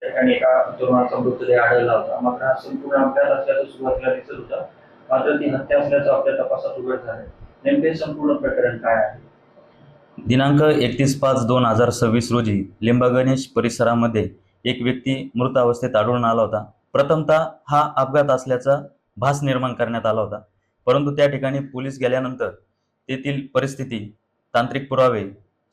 ठिकाणी एका तरुणाचा मृतदेह आढळला होता. मात्र हा संपूर्ण अपघात असल्याचं सुरुवातीला दिसत होतं. मात्र ती हत्या असल्याचं आपल्या तपासात उघड झालंय. नेमके संपूर्ण प्रकरण काय आहे? दिनांक 31/5/2026 रोजी लिंबगणेश परिसरामध्ये एक व्यक्ती मृत अवस्थेत आढळून आला होता. प्रथमतः हा अपघात असल्याचा भास निर्माण करण्यात आला होता, परंतु त्या ठिकाणी पोलीस गेल्यानंतर तेथील परिस्थिती, तांत्रिक पुरावे,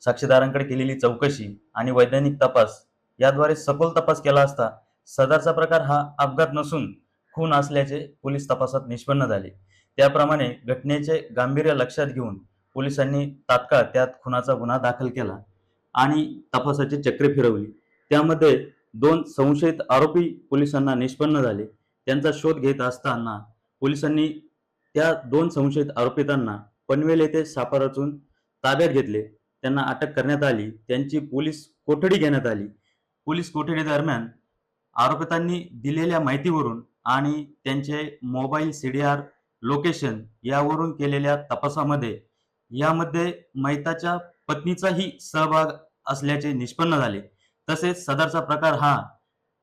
साक्षीदारांकडे केलेली चौकशी आणि वैज्ञानिक तपास याद्वारे सखोल तपास केला असता सदरचा प्रकार हा अपघात नसून खून असल्याचे पोलीस तपासात निष्पन्न झाले. त्याप्रमाणे घटनेचे गांभीर्य लक्षात घेऊन पोलिसांनी तात्काळ त्यात खुनाचा गुन्हा दाखल केला आणि तपासाची चक्रे फिरवली. त्यामध्ये 2 संशयित आरोपी पोलिसांना निष्पन्न झाले. त्यांचा शोध घेत असताना पोलिसांनी त्या 2 संशयित आरोपितांना पनवेल येथे सापळा रचून ताब्यात घेतले. त्यांना अटक करण्यात आली. त्यांची पोलीस कोठडी घेण्यात आली. पोलीस कोठडी दरम्यान आरोपितांनी दिलेल्या माहितीवरून आणि त्यांचे मोबाईल CDR लोकेशन यावरून केलेल्या तपासामध्ये यामध्ये मैताच्या पत्नीचाही सहभाग असल्याचे निष्पन्न झाले. तसेच सदरचा प्रकार हा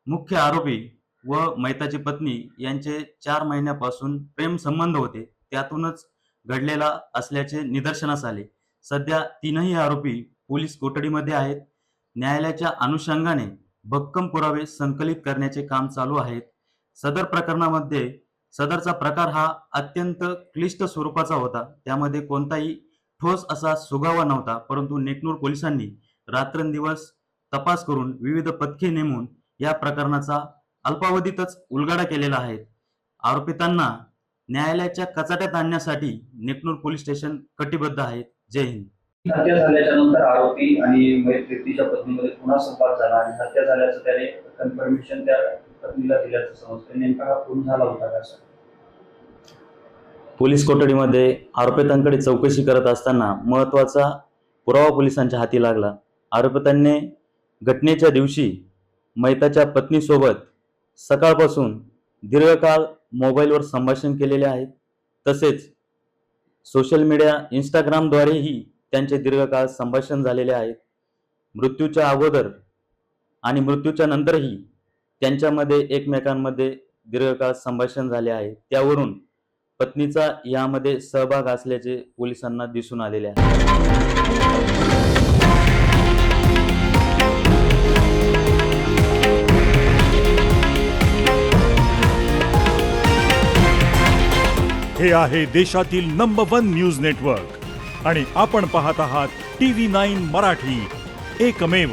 मुख्य आरोपी व मैताची पत्नी यांचे 4 महिन्यापासून प्रेम संबंध होते, त्यातूनच घडलेला असल्याचे निदर्शनास आले. सध्या 3ही आरोपी पोलीस कोठडीमध्ये आहेत. न्यायालयाच्या अनुषंगाने भक्कम पुरावे संकलित करण्याचे काम चालू आहे. सदर प्रकरणामध्ये सदरचा प्रकार हा अत्यंत क्लिष्ट स्वरूपाचा होता. त्यामध्ये कोणताही ठोस असा सुगावा नव्हता, परंतु नेकनूर पोलिसांनी रात्रंदिवस तपास करून विविध पथके नेमून या प्रकरणाचा अल्पावधीतच उलगडा केलेला आहे. आरोपितांना न्यायालयाच्या कचाट्यात आणण्यासाठी नेकनूर पोलीस स्टेशन कटिबद्ध आहेत. जय हिंद. हत्या झाल्याच्या नंतर आरोपी आणि मयत व्यक्तीच्या पत्नीमध्ये पुन्हा संवाद झाला आणि हत्या झाल्याचं त्याने कन्फर्मेशन त्या पत्नीला दिल्याचं समजतं. नेमका हा खून झाला होता का सर? पोलीस कोठडीमध्ये आरोपितांकडे चौकशी करत असताना महत्त्वाचा पुरावा पोलिसांच्या हाती लागला. आरोपितांनी घटनेच्या दिवशी मैताच्या पत्नीसोबत सकाळपासून दीर्घकाळ मोबाईलवर संभाषण केलेले आहे. तसेच सोशल मीडिया इंस्टाग्रामद्वारेही त्यांचे दीर्घकाळ संभाषण झालेले आहेत. मृत्यूच्या अगोदर आणि मृत्यूच्या नंतरही त्यांच्यामध्ये एकमेकांमध्ये दीर्घकाळ संभाषण झाले आहे. त्यावरून पत्नीचा यामध्ये सहभाग असल्याचे पोलिसांना दिसून आलेले आहे. हे आहे देशातील नंबर 1 न्यूज नेटवर्क आणि आपण पाहत आहात TV9 मराठी, एकमेव.